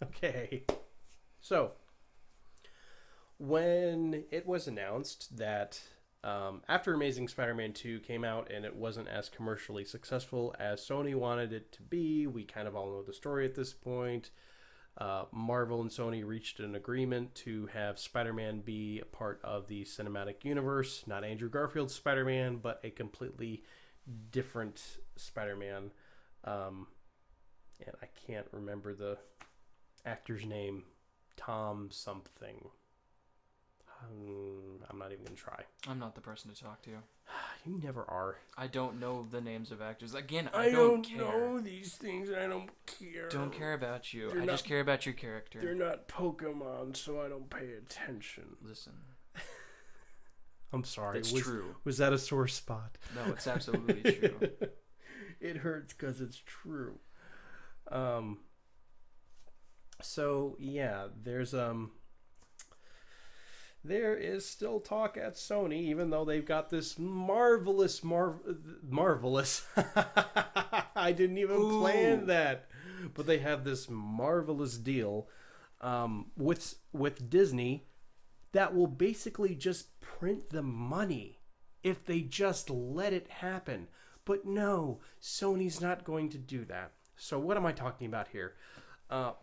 Okay. So, when it was announced that after Amazing Spider Man 2 came out and it wasn't as commercially successful as Sony wanted it to be, we kind of all know the story at this point. Marvel and Sony reached an agreement to have Spider Man be a part of the cinematic universe. Not Andrew Garfield's Spider Man, but a completely different Spider Man. And I can't remember the actor's name. Tom something. I'm not even going to try. I'm not the person to talk to. You never are. I don't know the names of actors. Again, I don't don't care. know these things. I don't care. Don't care about you. They're I just care about your character. They're not Pokemon, so I don't pay attention. Listen. I'm sorry. It's true. Was that a sore spot? No, it's absolutely true. It hurts because it's true. So yeah, there is still talk at Sony, even though they've got this marvelous. I didn't even plan that, but they have this marvelous deal with Disney that will basically just print the money if they just let it happen. But no, Sony's not going to do that. So what am I talking about here?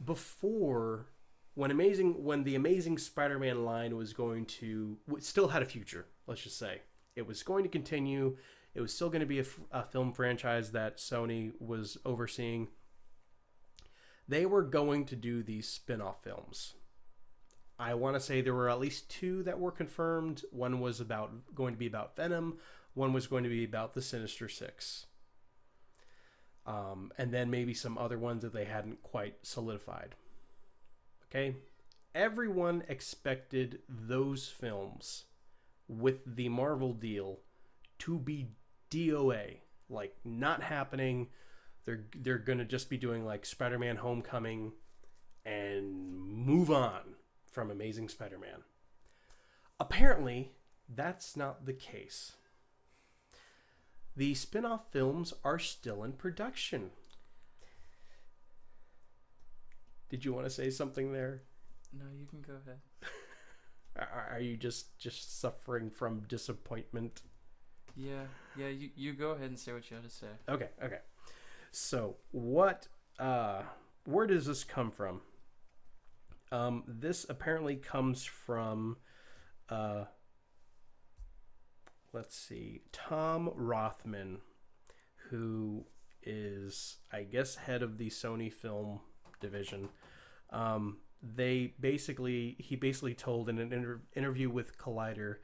Before, when the Amazing Spider-Man line was going to still had a future, let's just say it was going to continue. It was still going to be a film franchise that Sony was overseeing. They were going to do these spin-off films. I want to say there were at least 2 that were confirmed. One was going to be about Venom. One was going to be about the Sinister Six. And then maybe some other ones that they hadn't quite solidified. Okay? Everyone expected those films with the Marvel deal to be DOA. Like, not happening. They're going to just be doing like Spider-Man Homecoming and move on from Amazing Spider-Man. Apparently, that's not the case. The spin-off films are still in production. Did you want to say something there? No, you can go ahead. Are you just suffering from disappointment? Yeah, you go ahead and say what you had to say. Okay. So, where does this come from? This apparently comes from, let's see, Tom Rothman, who is, I guess, head of the Sony film division. He basically told in an interview with Collider,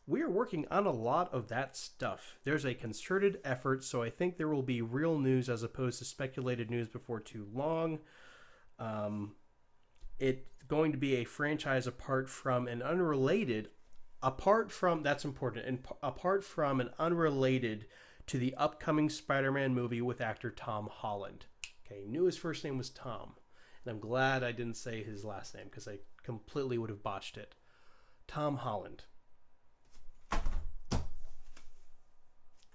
we are working on a lot of that stuff. There's a concerted effort, so I think there will be real news as opposed to speculated news before too long. It's going to be a franchise apart from and unrelated to the upcoming Spider-Man movie with actor Tom Holland. Okay, knew his first name was Tom. And I'm glad I didn't say his last name because I completely would have botched it. Tom Holland.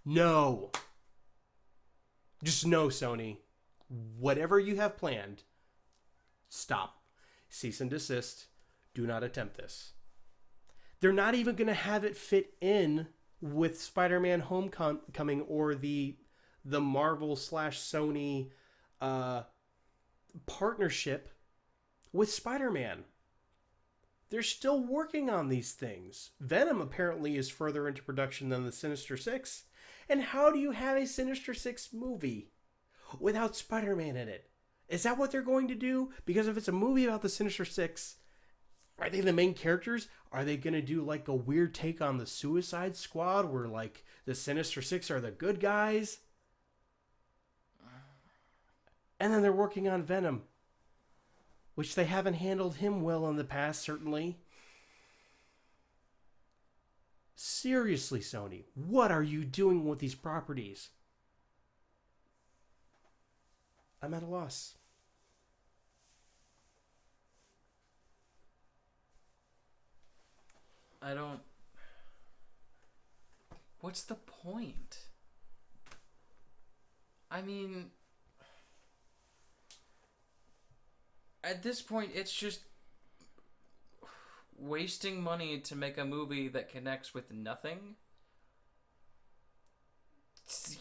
No. Just no, Sony. Whatever you have planned, stop. Cease and desist. Do not attempt this. They're not even going to have it fit in with Spider-Man Homecoming or the Marvel/Sony partnership with Spider-Man. They're still working on these things. Venom apparently is further into production than the Sinister Six. And how do you have a Sinister Six movie without Spider-Man in it? Is that what they're going to do? Because if it's a movie about the Sinister Six, are they the main characters? Are they going to do like a weird take on the Suicide Squad where like the Sinister Six are the good guys? And then they're working on Venom, which they haven't handled him well in the past, certainly. Seriously, Sony, what are you doing with these properties? I'm at a loss. What's the point? I mean, At this point, it's just wasting money to make a movie that connects with nothing.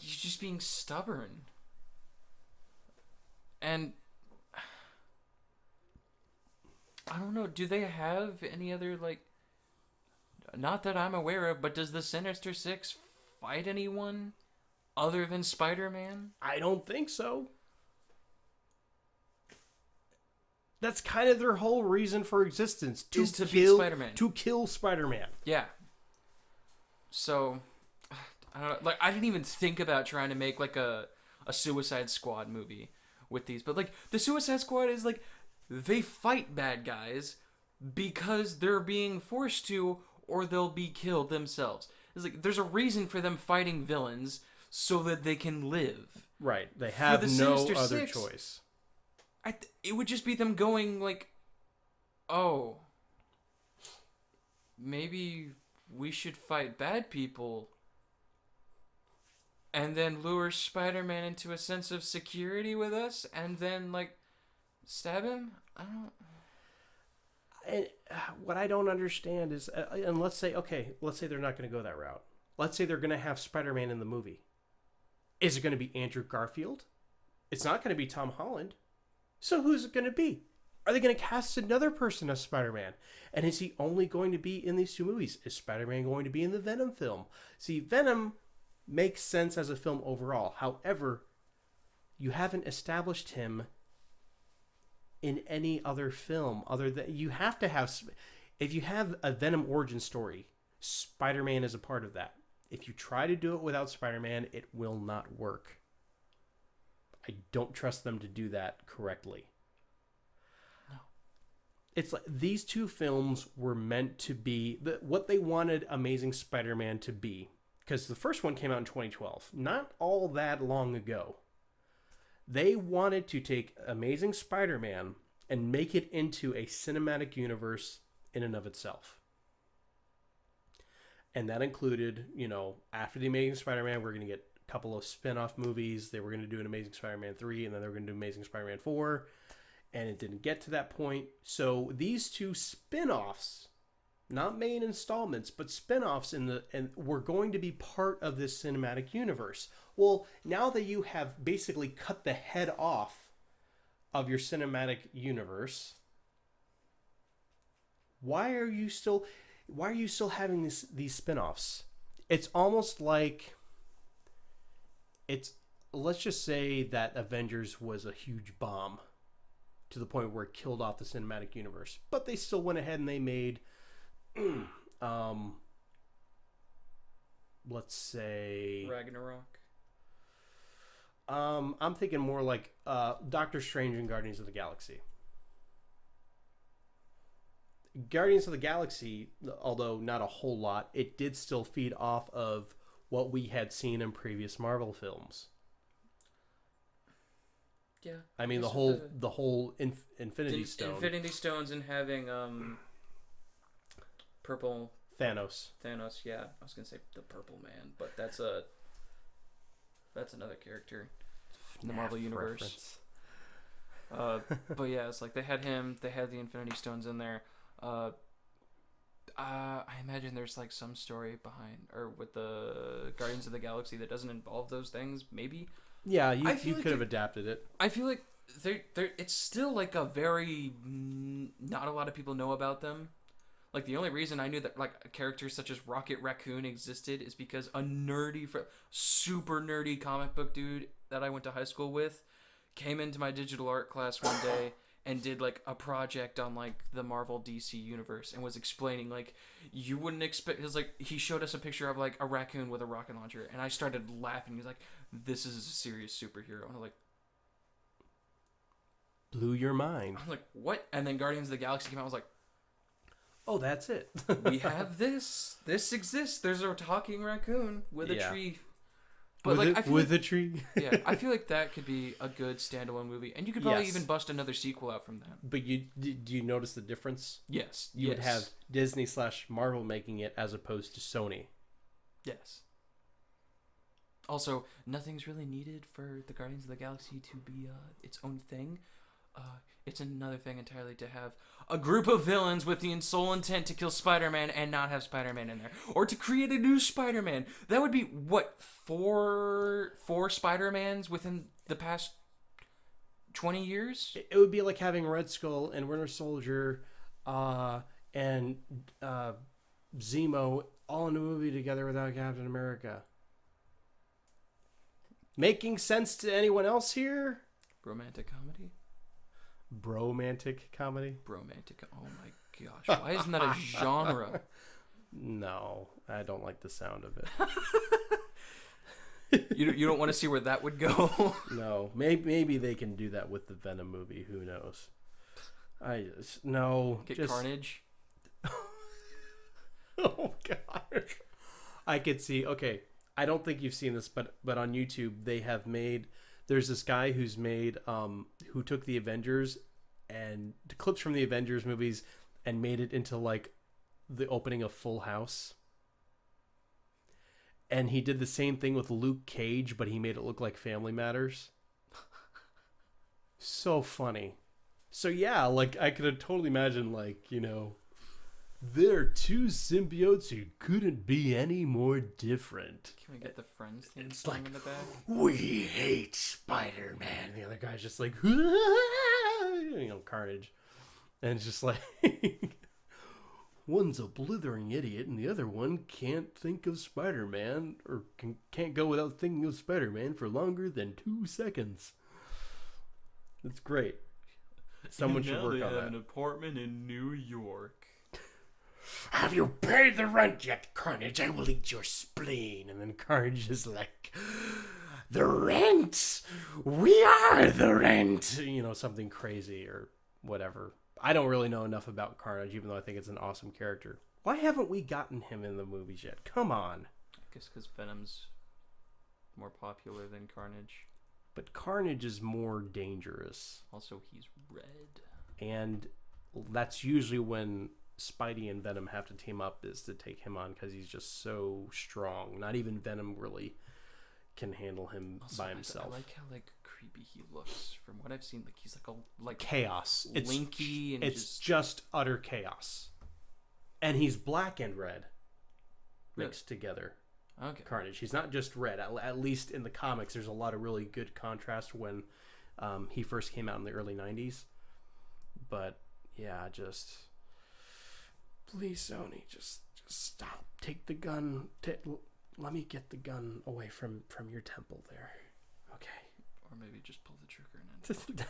You're just being stubborn. And I don't know, do they have any other, like, not that I'm aware of, but does the Sinister Six fight anyone other than Spider-Man? I don't think so. That's kind of their whole reason for existence. To beat Spider-Man. To kill Spider-Man. Yeah. So, I don't know. Like, I didn't even think about trying to make, like, a Suicide Squad movie with these. But, like, the Suicide Squad is, like, they fight bad guys because they're being forced to, or they'll be killed themselves. It's like, there's a reason for them fighting villains so that they can live. Right. They have no other choice. It would just be them going, like, oh, maybe we should fight bad people and then lure Spider-Man into a sense of security with us and then, like, stab him? I don't... And what I don't understand is, and let's say they're not going to go that route. Let's say they're going to have Spider-Man in the movie. Is it going to be Andrew Garfield? It's not going to be Tom Holland. So who's it going to be? Are they going to cast another person as Spider-Man? And is he only going to be in these two movies? Is Spider-Man going to be in the Venom film? See, Venom makes sense as a film overall. However, you haven't established him in any other film other than... You have to have... If you have a Venom origin story, Spider-Man is a part of that. If you try to do it without Spider-Man, it will not work. I don't trust them to do that correctly. No. It's like these two films were meant to be what they wanted Amazing Spider-Man to be. Because the first one came out in 2012. Not all that long ago. They wanted to take Amazing Spider-Man and make it into a cinematic universe in and of itself. And that included, after the Amazing Spider-Man, we're going to get couple of spin-off movies. They were going to do an Amazing Spider-Man 3 and then they were going to do Amazing Spider-Man 4, and it didn't get to that point. So these two spin-offs, not main installments, but spin-offs and were going to be part of this cinematic universe. Well, now that you have basically cut the head off of your cinematic universe, why are you still having these spin-offs? It's almost like let's just say that Avengers was a huge bomb to the point where it killed off the cinematic universe, but they still went ahead and they made let's say Ragnarok. I'm thinking more like Doctor Strange and Guardians of the Galaxy. Guardians of the Galaxy, although not a whole lot, it did still feed off of what we had seen in previous Marvel films. Yeah. I mean, the whole Infinity Stone. Infinity Stones and having purple Thanos. Yeah. I was gonna say the Purple Man, but that's another character in the Marvel universe. But yeah, it's like they had him. They had the Infinity Stones in there. I imagine there's like some story behind or with the Guardians of the Galaxy that doesn't involve those things. Maybe. Yeah, you could have adapted it. I feel like it's still like a very not a lot of people know about them. Like the only reason I knew that like characters such as Rocket Raccoon existed is because a super nerdy comic book dude that I went to high school with came into my digital art class one day and did like a project on like the Marvel DC universe and was explaining like you wouldn't expect. It was like he showed us a picture of like a raccoon with a rocket launcher, and I started laughing. He's like, "This is a serious superhero," and I'm like, blew your mind. I'm like, "What?" And then Guardians of the Galaxy came out. I was like, "Oh, that's it. We have this. This exists. There's a talking raccoon with a tree." But with a tree. Yeah, I feel like that could be a good standalone movie, and you could probably even bust another sequel out from that. But do you notice the difference? Yes, you would have Disney / Marvel making it as opposed to Sony. Yes. Also, nothing's really needed for the Guardians of the Galaxy to be its own thing. It's another thing entirely to have a group of villains with the sole intent to kill Spider-Man and not have Spider-Man in there, or to create a new Spider-Man. That would be what, four Spider-Mans within the past 20 years? It would be like having Red Skull and Winter Soldier and Zemo all in a movie together without Captain America. Making sense to anyone else here? Romantic comedy? Bromantic comedy? Bromantic. Oh my gosh. Why isn't that a genre? No, I don't like the sound of it. You don't want to see where that would go? No, maybe they can do that with the Venom movie. Who knows? Get Carnage. Oh gosh, I could see. Okay, I don't think you've seen this, but on YouTube they have made. There's this guy who's made who took the Avengers and clips from the Avengers movies and made it into like the opening of Full House. And he did the same thing with Luke Cage, but he made it look like Family Matters. So funny. So yeah, like I could totally imagine, like, you know, they're two symbiotes who couldn't be any more different. Can we get the Friends theme It's song like, in the back? we hate Spider-Man. The other guy's just like, you know, Carnage. And it's just like, one's a blithering idiot and the other one can't think of Spider-Man or can't go without thinking of Spider-Man for longer than 2 seconds. It's great. Someone should work on that. An apartment in New York. Have you paid the rent yet, Carnage? I will eat your spleen. And then Carnage is like, the rent! We are the rent! You know, something crazy or whatever. I don't really know enough about Carnage, even though I think it's an awesome character. Why haven't we gotten him in the movies yet? Come on. I guess because Venom's more popular than Carnage. But Carnage is more dangerous. Also, he's red. And that's usually when Spidey and Venom have to team up, is to take him on because he's just so strong. Not even Venom really can handle him also, by himself. I like how like creepy he looks. From what I've seen, like he's like a like chaos. Linky and it's just utter chaos. And he's black and red mixed together. Okay. Carnage. He's not just red. At least in the comics, there's a lot of really good contrast when he first came out in the early 90s. But yeah, just please, Sony, just stop. Take the gun. Let me get the gun away from your temple there. Okay. Or maybe just pull the trigger and end it.